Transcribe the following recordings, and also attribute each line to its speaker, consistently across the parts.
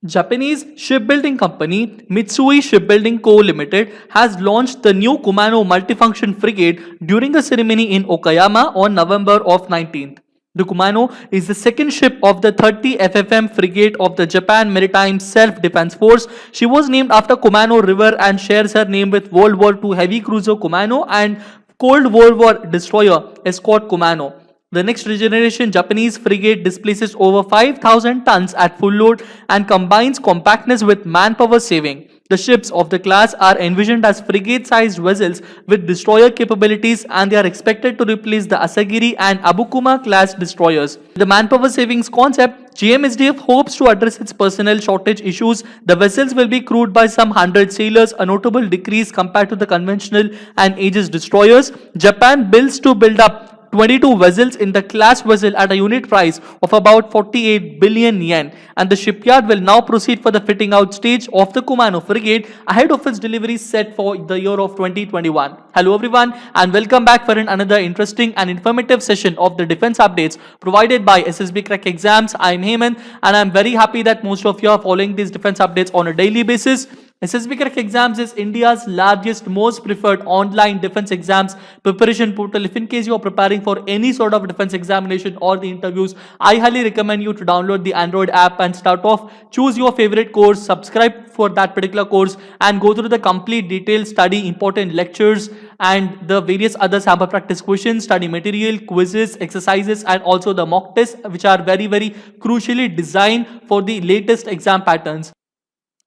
Speaker 1: Japanese shipbuilding company Mitsui Shipbuilding Co. Limited has launched the new Kumano multifunction frigate during a ceremony in Okayama on November of 19th. The Kumano is the second ship of the 30 FFM frigate of the Japan Maritime Self-Defense Force. She was named after Kumano River and shares her name with World War II heavy cruiser Kumano and Cold War destroyer Escort Kumano. The next generation Japanese frigate displaces over 5,000 tons at full load and combines compactness with manpower saving. The ships of the class are envisioned as frigate-sized vessels with destroyer capabilities, and they are expected to replace the Asagiri and Abukuma class destroyers. The manpower savings concept, GMSDF hopes to address its personnel shortage issues. The vessels will be crewed by some 100 sailors, a notable decrease compared to the conventional and Aegis destroyers. Japan builds to build up 22 vessels in the class vessel at a unit price of about 48 billion yen, and the shipyard will now proceed for the fitting out stage of the Kumano frigate ahead of its delivery set for the year of 2021. Hello everyone and welcome back for another interesting and informative session of the defense updates provided by SSB Crack Exams. I am Heyman and I am very happy that most of you are following these defense updates on a daily basis. SSB Crack Exams is India's largest, most preferred online defense exams preparation portal. If in case you are preparing for any sort of defense examination or the interviews, I highly recommend you to download the Android app and start off. Choose your favorite course, subscribe for that particular course and go through the complete detailed study, important lectures and the various other sample practice questions, study material, quizzes, exercises and also the mock tests, which are very crucially designed for the latest exam patterns.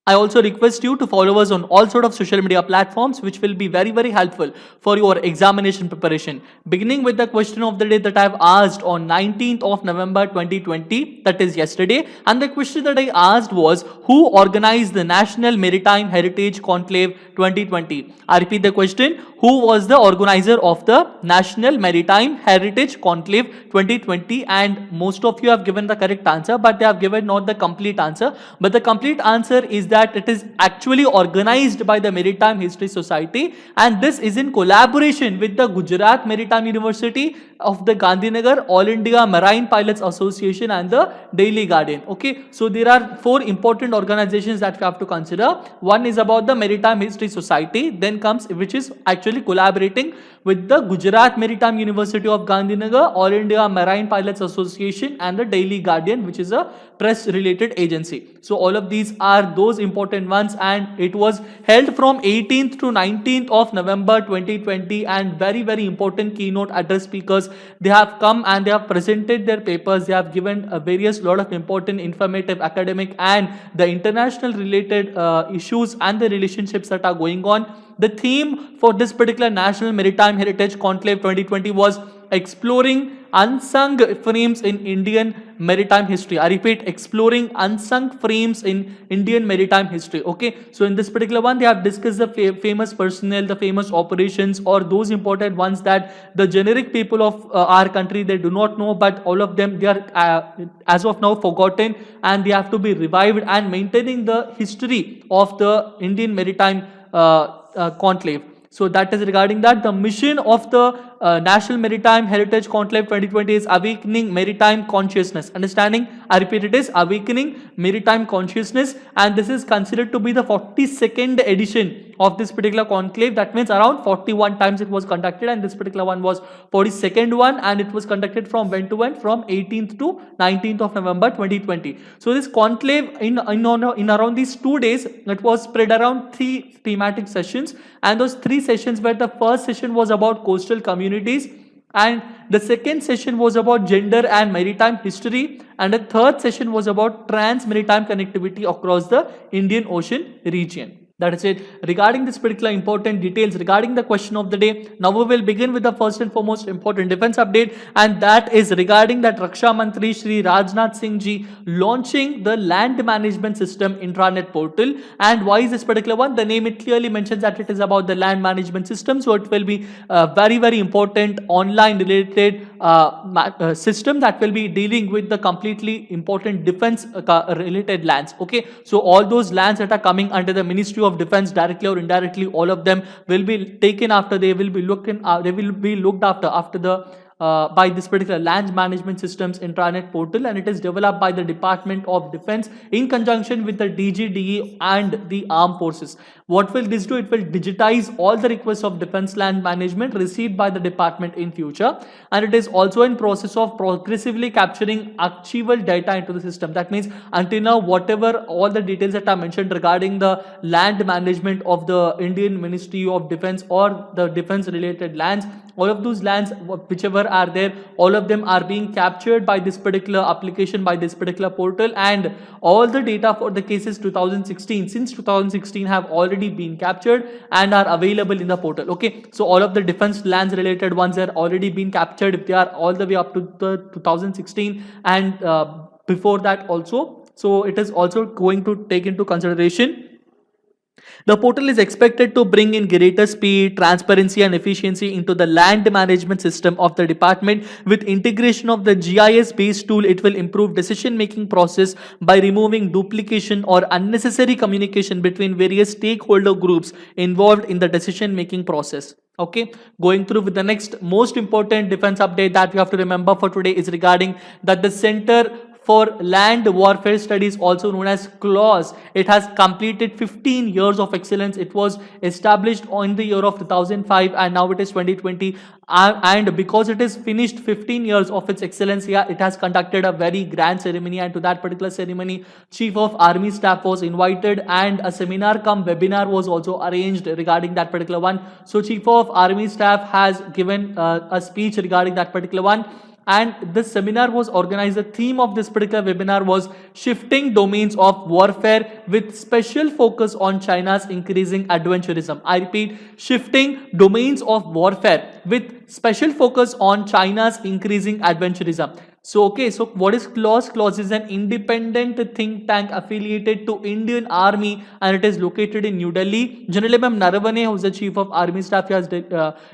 Speaker 1: I also request you to follow us on all sort of social media platforms, which will be very helpful for your examination preparation. Beginning with the question of the day that I have asked on 19th of November 2020, that is yesterday. And the question that I asked was, who organized the National Maritime Heritage Conclave 2020? I repeat the question, who was the organizer of the National Maritime Heritage Conclave 2020? And most of you have given the correct answer, but they have given not the complete answer. But the complete answer is that it is actually organized by the Maritime History Society, and this is in collaboration with the Gujarat Maritime University of the Gandhinagar, All India Marine Pilots Association and the Daily Guardian. Okay, so there are four important organizations that we have to consider. One is about the Maritime History Society, then comes which is actually collaborating with the Gujarat Maritime University of Gandhinagar, All India Marine Pilots Association and the Daily Guardian, which is a press related agency. So all of these are those important ones, and it was held from 18th to 19th of November 2020, and very important keynote address speakers, they have come and they have presented their papers. They have given a various lot of important informative academic and the international related issues and the relationships that are going on. The theme for this particular National Maritime Heritage Conclave 2020 was exploring unsung frames in Indian maritime history. I repeat, exploring unsung frames in Indian maritime history. Okay, so in this particular one, they have discussed the famous personnel, the famous operations, or those important ones that the generic people of our country, they do not know, but all of them, they are as of now forgotten, and they have to be revived, and maintaining the history of the Indian maritime conclave. So that is regarding that. The mission of the National Maritime Heritage Conclave 2020 is awakening maritime consciousness. Understanding? I repeat, it is awakening maritime consciousness, and this is considered to be the 42nd edition of this particular conclave. That means around 41 times it was conducted, and this particular one was 42nd one, and it was conducted from when to when? From 18th to 19th of November 2020. So this conclave in around these 2 days, it was spread around 3 thematic sessions, and those 3 sessions where the first session was about coastal communities, and the second session was about gender and maritime history, and the third session was about trans-maritime connectivity across the Indian Ocean region. That is it regarding this particular important details regarding the question of the day. Now we will begin with the first and foremost important defense update, and that is regarding that Raksha Mantri Shri Rajnath Singh ji launching the land management system intranet portal. And why is this particular one? The name, it clearly mentions that it is about the land management system, so it will be very important online related system that will be dealing with the completely important defense related lands. Okay, so all those lands that are coming under the Ministry of Defense directly or indirectly, all of them will be taken after, they will be looked after the by this particular land management systems intranet portal, and it is developed by the Department of Defense in conjunction with the DGDE and the armed forces. What will this do? It will digitize all the requests of defense land management received by the department in future, and it is also in process of progressively capturing archival data into the system. That means until now, whatever all the details that are mentioned regarding the land management of the Indian Ministry of Defense or the defense related lands, all of those lands whichever are there, all of them are being captured by this particular application, by this particular portal, and all the data for the cases 2016 since 2016 have already been captured and are available in the portal. Okay, so all of the defense lands related ones are already been captured if they are all the way up to the 2016 and before that also. So it is also going to take into consideration. The portal is expected to bring in greater speed, transparency, and efficiency into the land management system of the department. With integration of the GIS-based tool, it will improve decision-making process by removing duplication or unnecessary communication between various stakeholder groups involved in the decision-making process. Okay, going through with the next most important defense update that we have to remember for today is regarding that the Center for Land Warfare Studies, also known as CLAWS, it has completed 15 years of excellence. It was established in the year of 2005 and now it is 2020. And because it is finished 15 years of its excellence here, it has conducted a very grand ceremony, and to that particular ceremony, Chief of Army Staff was invited and a seminar cum webinar was also arranged regarding that particular one. So Chief of Army Staff has given a speech regarding that particular one, and this seminar was organized. The theme of this particular webinar was shifting domains of warfare with special focus on China's increasing adventurism. I repeat, shifting domains of warfare with special focus on China's increasing adventurism. So, okay, so what is CLAWS? CLAWS is an independent think tank affiliated to Indian Army, and it is located in New Delhi. General M. Naravane, who is the Chief of Army Staff, he has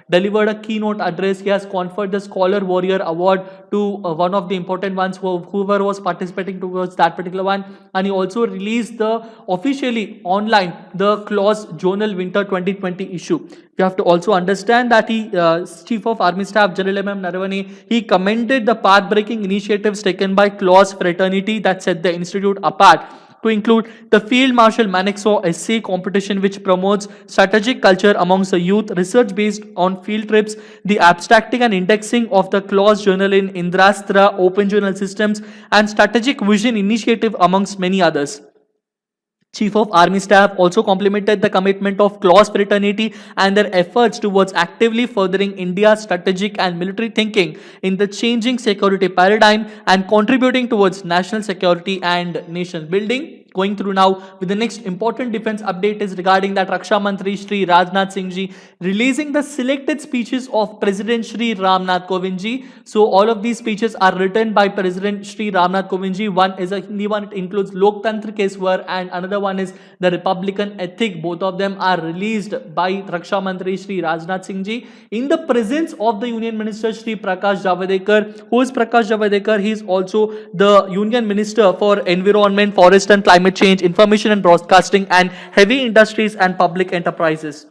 Speaker 1: delivered a keynote address. He has conferred the Scholar Warrior Award to one of the important ones whoever was participating towards that particular one, and he also released officially online the CLAWS Journal Winter 2020 issue. You have to also understand that Chief of Army Staff General M. Naravane, he commended the path-breaking initiatives taken by CLAWS fraternity that set the institute apart, to include the Field Marshal Manekshaw essay competition, which promotes strategic culture amongst the youth, research based on field trips, the abstracting and indexing of the CLAWS journal in Indrastra open journal systems, and strategic vision initiative amongst many others. Chief of Army Staff also complimented the commitment of CLAWS fraternity and their efforts towards actively furthering India's strategic and military thinking in the changing security paradigm and contributing towards national security and nation building. Going through now with the next important defense update is regarding that Raksha Mantri Shri Rajnath Singh ji releasing the selected speeches of President Shri Ramnath Kovind ji. So all of these speeches are written by President Shri Ramnath Kovind ji. One is a Hindi one, it includes Loktantra ke Swar, and another one is the Republican Ethic. Both of them are released by Raksha Mantri Shri Rajnath Singh ji in the presence of the Union Minister Shri Prakash Javadekar. Who is Prakash Javadekar? He is also the Union Minister for Environment, Forest and Climate Change, Information and Broadcasting, and Heavy Industries and Public Enterprises.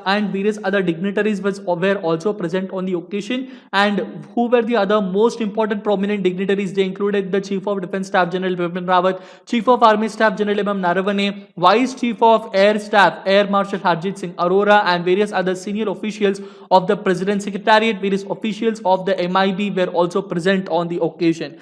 Speaker 1: And various other dignitaries were also present on the occasion. And who were the other most important prominent dignitaries? They included the Chief of Defence Staff General Bipin Rawat, Chief of Army Staff General M. Naravane, Vice Chief of Air Staff Air Marshal Harjit Singh Arora, and various other senior officials of the President's Secretariat. Various officials of the MIB were also present on the occasion.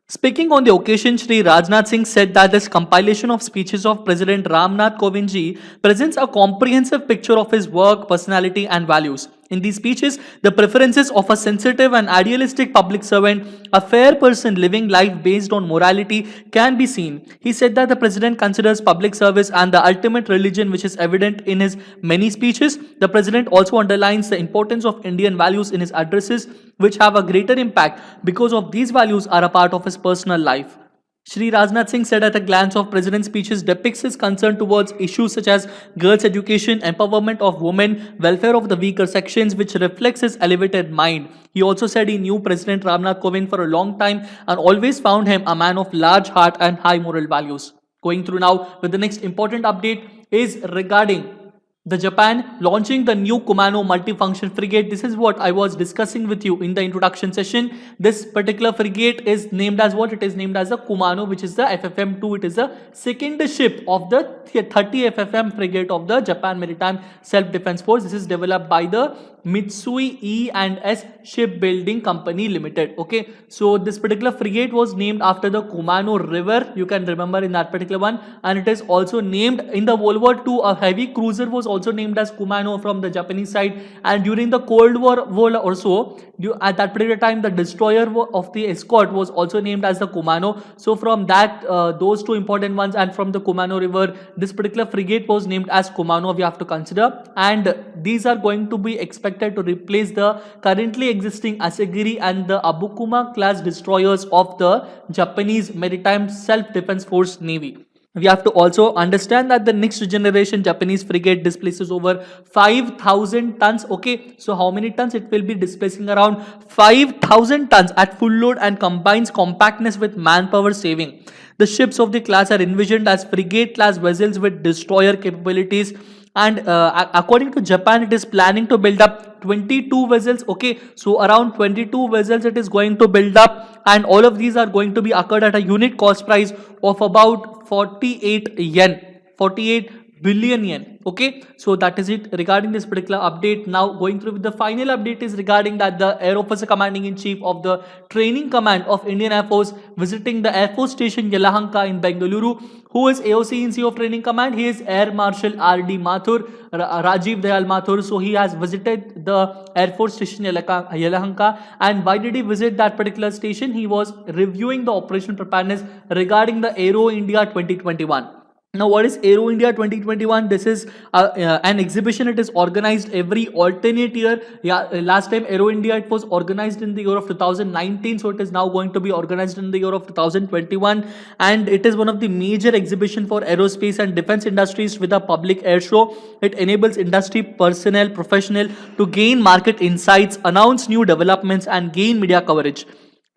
Speaker 1: Speaking on the occasion, Shri Rajnath Singh said that this compilation of speeches of President Ramnath Kovind ji presents a comprehensive picture of his work, personality and values. In these speeches, the preferences of a sensitive and idealistic public servant, a fair person living life based on morality, can be seen. He said that the President considers public service and the ultimate religion, which is evident in his many speeches. The President also underlines the importance of Indian values in his addresses, which have a greater impact because of these values are a part of his personal life. Shri Rajnath Singh said at a glance of President's speeches depicts his concern towards issues such as girls' education, empowerment of women, welfare of the weaker sections, which reflects his elevated mind. He also said he knew President Ramnath Kovind for a long time and always found him a man of large heart and high moral values. Going through now with the next important update is regarding The Japan launching the new Kumano multifunction frigate. This is what I was discussing with you in the introduction session. This particular frigate is named as what? It is named as the Kumano, which is the FFM2. It is the second ship of the 30 FFM frigate of the Japan Maritime Self-Defense Force. This is developed by the Mitsui E&S Shipbuilding Company Limited. Okay, so this particular frigate was named after the Kumano River. You can remember in that particular one, and it is also named in the World War II. A heavy cruiser was also named as Kumano from the Japanese side, and during the Cold War also, at that particular time, the destroyer of the escort was also named as the Kumano. So from that, those two important ones, and from the Kumano River, this particular frigate was named as Kumano. We have to consider, and these are going to be expected to replace the currently existing Asagiri and the Abukuma class destroyers of the Japanese Maritime Self-Defense Force Navy. We have to also understand that the next generation Japanese frigate displaces over 5,000 tons. Okay, so how many tons? It will be displacing around 5,000 tons at full load and combines compactness with manpower saving. The ships of the class are envisioned as frigate class vessels with destroyer capabilities, and according to Japan, it is planning to build up 22 vessels. Okay, so around 22 vessels it is going to build up, and all of these are going to be occurred at a unit cost price of about 48 yen, 48 billion yen. Okay, so that is it regarding this particular update. Now going through with the final update is regarding that the Air Officer Commanding in Chief of the Training Command of Indian Air Force visiting the Air Force Station Yelahanka in Bengaluru. Who is AOC in Chief of Training Command? He is Air Marshal R.D. Mathur, Rajiv Dayal Mathur. So he has visited the Air Force Station Yelahanka. And why did he visit that particular station? He was reviewing the operational preparedness regarding the Aero India 2021. Now, what is Aero India 2021? This is an exhibition. It is organized every alternate year. Yeah, last time Aero India, it was organized in the year of 2019. So it is now going to be organized in the year of 2021. And it is one of the major exhibition for aerospace and defense industries with a public air show. It enables industry personnel, professional to gain market insights, announce new developments, and gain media coverage.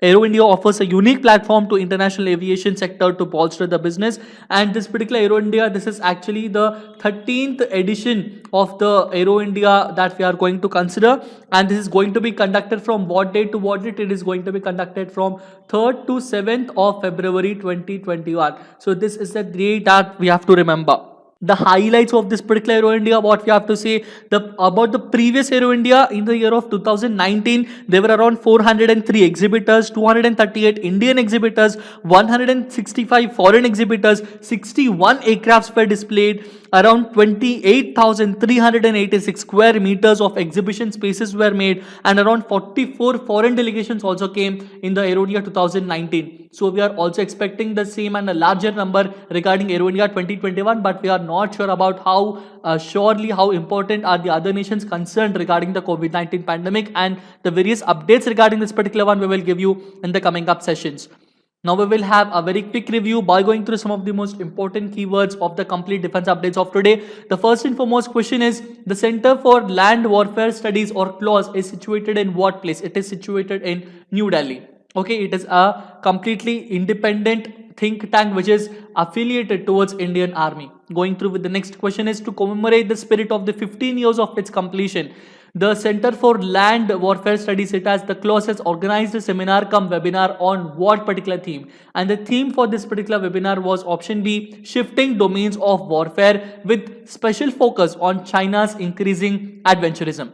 Speaker 1: Aero India offers a unique platform to international aviation sector to bolster the business, and this particular Aero India, this is actually the 13th edition of the Aero India that we are going to consider, and this is going to be conducted from what date to what date? It is going to be conducted from 3rd to 7th of February 2021. So this is the date that we have to remember. The highlights of this particular Aero India, what we have to say about the previous Aero India in the year of 2019, there were around 403 exhibitors, 238 Indian exhibitors, 165 foreign exhibitors, 61 aircrafts were displayed, around 28,386 square meters of exhibition spaces were made, and around 44 foreign delegations also came in the Aero India 2019. So we are also expecting the same and a larger number regarding Aero India 2021, but we are not sure about how how important are the other nations concerned regarding the COVID-19 pandemic, and the various updates regarding this particular one we will give you in the coming up sessions. Now we will have a very quick review by going through some of the most important keywords of the complete defense updates of today. The first and foremost question is, the Center for Land Warfare Studies or CLAWS is situated in what place? It is situated in New Delhi. Okay, it is a completely independent think tank which is affiliated towards Indian Army. Going through with the next question is, to commemorate the spirit of the 15 years of its completion, the Center for Land Warfare Studies, it has the CLAWS has organized a seminar cum webinar on what particular theme? And the theme for this particular webinar was option B, shifting domains of warfare, with special focus on China's increasing adventurism.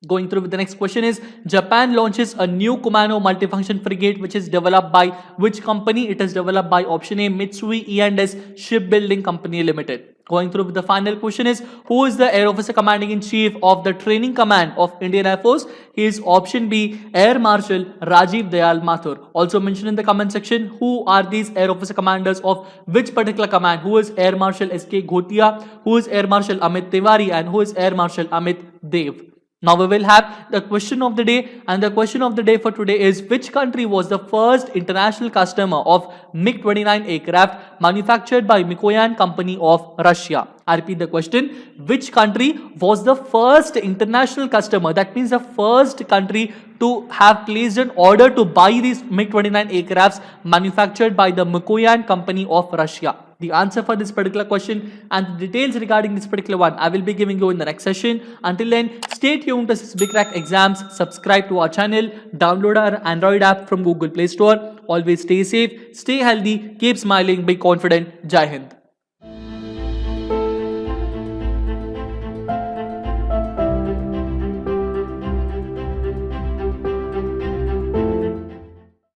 Speaker 1: Going through with the next question is, Japan launches a new Kumano multifunction frigate which is developed by which company? It is developed by option A, Mitsui E&S Shipbuilding Company Limited. Going through with the final question is, who is the Air Officer Commanding in Chief of the Training Command of Indian Air Force? He is option B, Air Marshal Rajiv Dayal Mathur. Also mention in the comment section who are these Air Officer Commanders of which particular command. Who is Air Marshal S.K. Ghotia, who is Air Marshal Amit Tiwari, and who is Air Marshal Amit Dev. Now we will have the question of the day, and the question of the day for today is, which country was the first international customer of MiG-29 aircraft manufactured by Mikoyan Company of Russia? I repeat the question, which country was the first international customer, that means the first country to have placed an order to buy these MiG-29 aircrafts manufactured by the Mikoyan Company of Russia? The answer for this particular question and the details regarding this particular one I will be giving you in the next session. Until then, stay tuned to SSB Crack Exams, subscribe to our channel, download our Android app from Google Play Store. Always stay safe, stay healthy, keep smiling, be confident. Jai Hind.